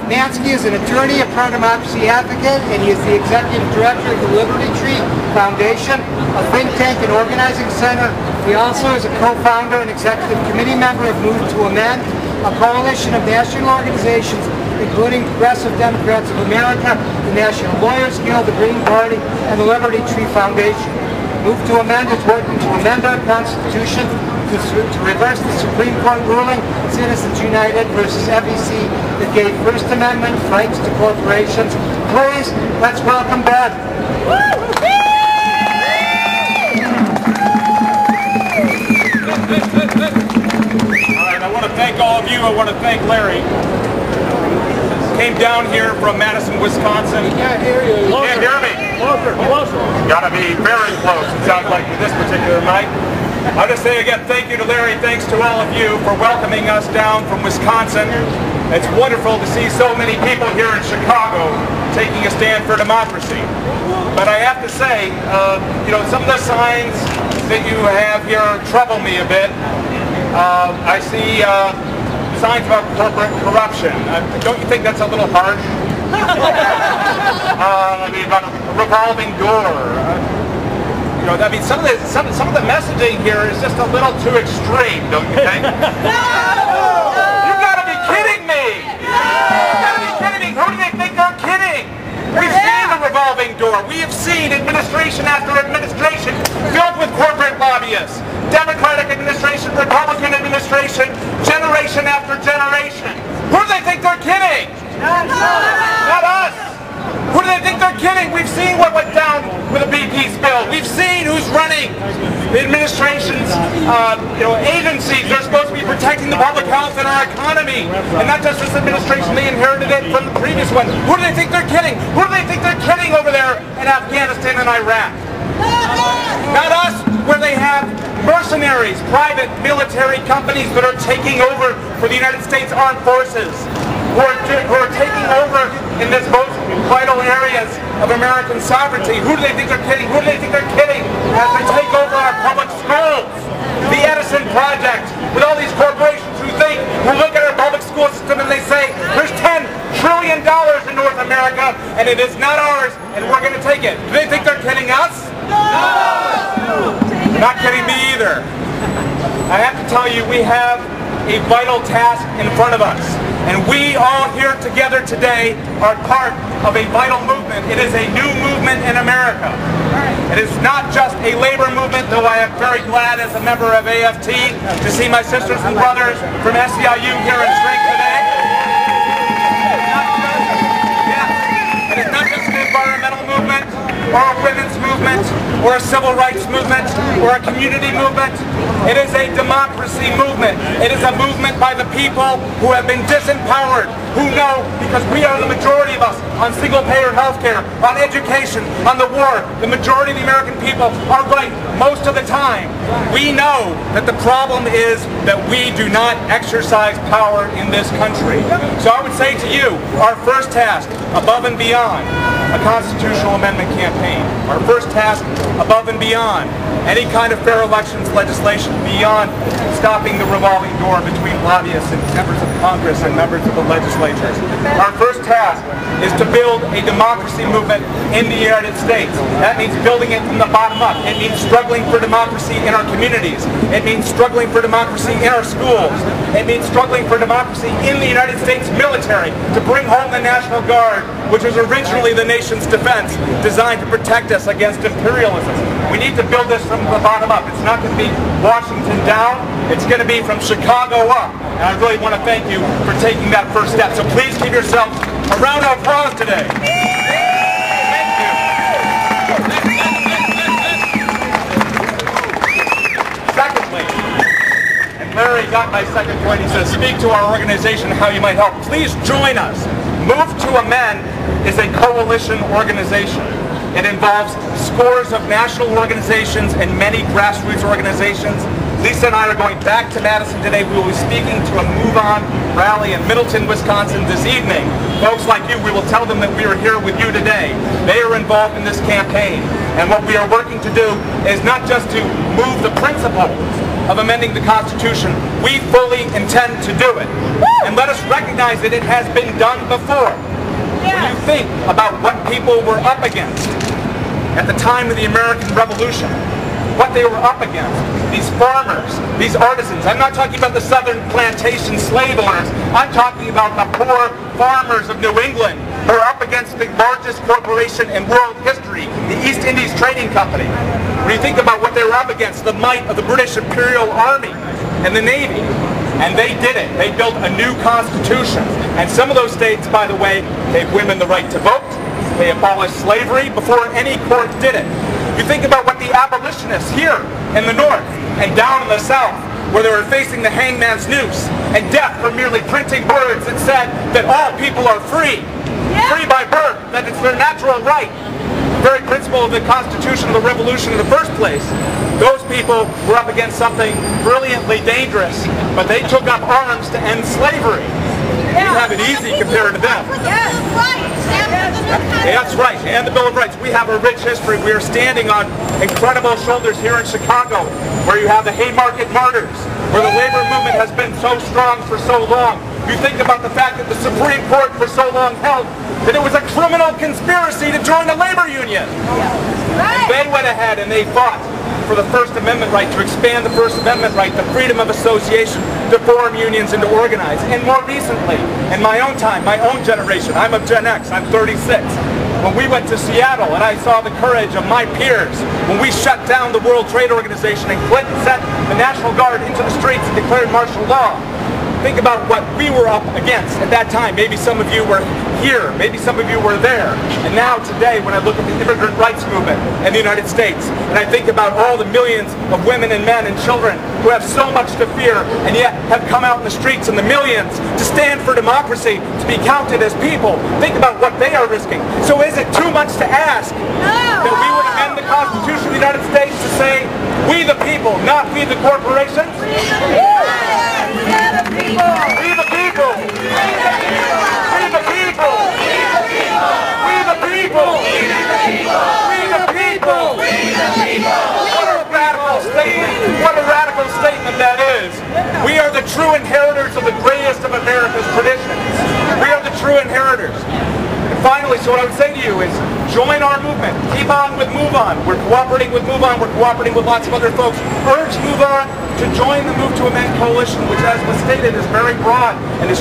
Mansky is an attorney, a pro-democracy advocate, and he is the executive director of the Liberty Tree Foundation, a think tank and organizing center. He also is a co-founder and executive committee member of Move to Amend, a coalition of national organizations including Progressive Democrats of America, the National Lawyers Guild, the Green Party, and the Liberty Tree Foundation. Move to Amend is working to amend our Constitution to reverse the Supreme Court ruling, Citizens United versus FEC, that gave First Amendment rights to corporations. Please, let's welcome Ben. All right, I want to thank all of you. I want to thank Larry. Came down here from Madison, Wisconsin. Can't hear you. You can't hear me? Closer. Gotta be very close, it sounds like, with this particular mic. I'll just say again, thank you to Larry, thanks to all of you for welcoming us down from Wisconsin. It's wonderful to see so many people here in Chicago taking a stand for democracy. But I have to say, some of the signs that you have here trouble me a bit. I see signs about corporate corruption. Don't you think that's a little harsh? About a revolving door. Some of the messaging here is just a little too extreme, don't you think? No! You've got to be kidding me! You've got to be kidding me! Who do they think they're kidding? We've seen the revolving door. We have seen administration after administration filled with corporate lobbyists. Democratic administration, Republican administration, generation after generation. Who do they think they're kidding? Not us. Who do they think they're kidding? We've seen what went down with the BP spill. We've seen who's running the administration's agencies. They're supposed to be protecting the public health and our economy. And not just this administration, they inherited it from the previous one. Who do they think they're kidding? Who do they think they're kidding over there in Afghanistan and Iraq? Not us, where they have mercenaries, private military companies that are taking over for the United States Armed Forces, who are taking over in this most vital areas of American sovereignty. Who do they think they're kidding? Who do they think they're kidding as they take over our public schools? The Edison Project, with all these corporations who look at our public school system and they say, there's $10 trillion in North America and it is not ours and we're going to take it. Do they think they're kidding us? No! They're not kidding me either. I have to tell you, we have a vital task in front of us. And we all here together today are part of a vital movement. It is a new movement in America. It is not just a labor movement, though I am very glad as a member of AFT to see my sisters and brothers from SEIU here in Shrink today. It is not just an environmental movement, or a women's movement, or a civil rights movement, or a community movement. It is a democracy movement. It is a movement by the people who have been disempowered, who know, because we are the majority of us, on single-payer health care, on education, on the war, the majority of the American people are right most of the time. We know that the problem is that we do not exercise power in this country. So I would say to you, our first task, above and beyond a constitutional amendment campaign, our first task, above and beyond any kind of fair elections legislation, beyond stopping the revolving door between lobbyists and members of Congress and members of the legislatures. Our first task is to build a democracy movement in the United States. That means building it from the bottom up. It means struggling for democracy in our communities. It means struggling for democracy in our schools. It means struggling for democracy in the United States military to bring home the National Guard, which was originally the nation's defense, designed to protect us against imperialism. We need to build this from the bottom up. It's not going to be Washington down. It's going to be from Chicago up. And I really want to thank you for taking that first step. So please give yourself a round of applause today. Thank you. Secondly, and Larry got my second point, he says, speak to our organization how you might help. Please join us. Move to Amend is a coalition organization. It involves scores of national organizations and many grassroots organizations. Lisa and I are going back to Madison today. We will be speaking to a Move On rally in Middleton, Wisconsin this evening. Folks like you, we will tell them that we are here with you today. They are involved in this campaign. And what we are working to do is not just to move the principles of amending the Constitution, we fully intend to do it. And let us recognize that it has been done before. When you think about what people were up against at the time of the American Revolution, what they were up against, these farmers, these artisans. I'm not talking about the southern plantation slave owners. I'm talking about the poor farmers of New England who are up against the largest corporation in world history, the East Indies Trading Company. When you think about what they were up against, the might of the British Imperial Army and the Navy. And they did it. They built a new constitution. And some of those states, by the way, gave women the right to vote. They abolished slavery before any court did it. You think about what the abolitionists here in the north and down in the south, where they were facing the hangman's noose and death for merely printing words that said that all people are free, free by birth, that it's their natural right. The very principle of the Constitution of the Revolution in the first place. Those people were up against something brilliantly dangerous, but they took up arms to end slavery. We have it easy compared to them. That's right, and the Bill of Rights. We have a rich history. We are standing on incredible shoulders here in Chicago, where you have the Haymarket Martyrs, where the labor movement has been so strong for so long. You think about the fact that the Supreme Court for so long held that it was a criminal conspiracy to join a labor union. And they went ahead and they fought for the First Amendment right, to expand the First Amendment right, the freedom of association, to form unions and to organize. And more recently, in my own time, my own generation, I'm of Gen X, I'm 36, when we went to Seattle and I saw the courage of my peers, when we shut down the World Trade Organization and Clinton sent the National Guard into the streets and declared martial law. Think about what we were up against at that time. Maybe some of you were here, maybe some of you were there. And now today, when I look at the immigrant rights movement in the United States, and I think about all the millions of women and men and children who have so much to fear and yet have come out in the streets in the millions to stand for democracy, to be counted as people, think about what they are risking. So is it too much to ask that we would amend the Constitution of the United States to say, we the people, not we the corporations? We the people! We the people! We the people! We the people! What a radical statement! What a radical statement that is! We are the true inheritors of the greatest of America's traditions. We are the true inheritors. And finally, so what I would say to you is, join our movement. Keep on with Move On. We're cooperating with Move On. We're cooperating with lots of other folks. Urge Move On to join the Move to Amend coalition, which, as was stated, is very broad and is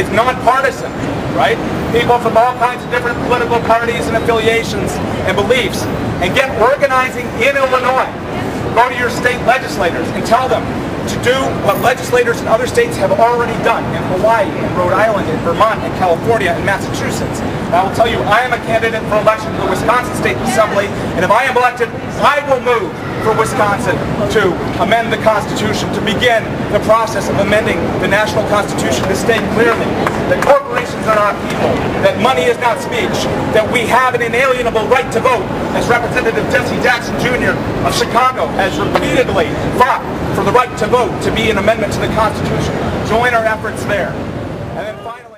nonpartisan, right? People from all kinds of different political parties and affiliations and beliefs. And get organizing in Illinois. Go to your state legislators and tell them to do what legislators in other states have already done in Hawaii, in Rhode Island, in Vermont, in California, and Massachusetts. And I will tell you, I am a candidate for election to the Wisconsin State Assembly, and if I am elected, I will move for Wisconsin to amend the Constitution, to begin the process of amending the national Constitution to state clearly that corporations are not people, that money is not speech, that we have an inalienable right to vote, as Representative Jesse Jackson Jr. of Chicago has repeatedly fought for the right to vote to be an amendment to the Constitution. Join our efforts there. And then finally,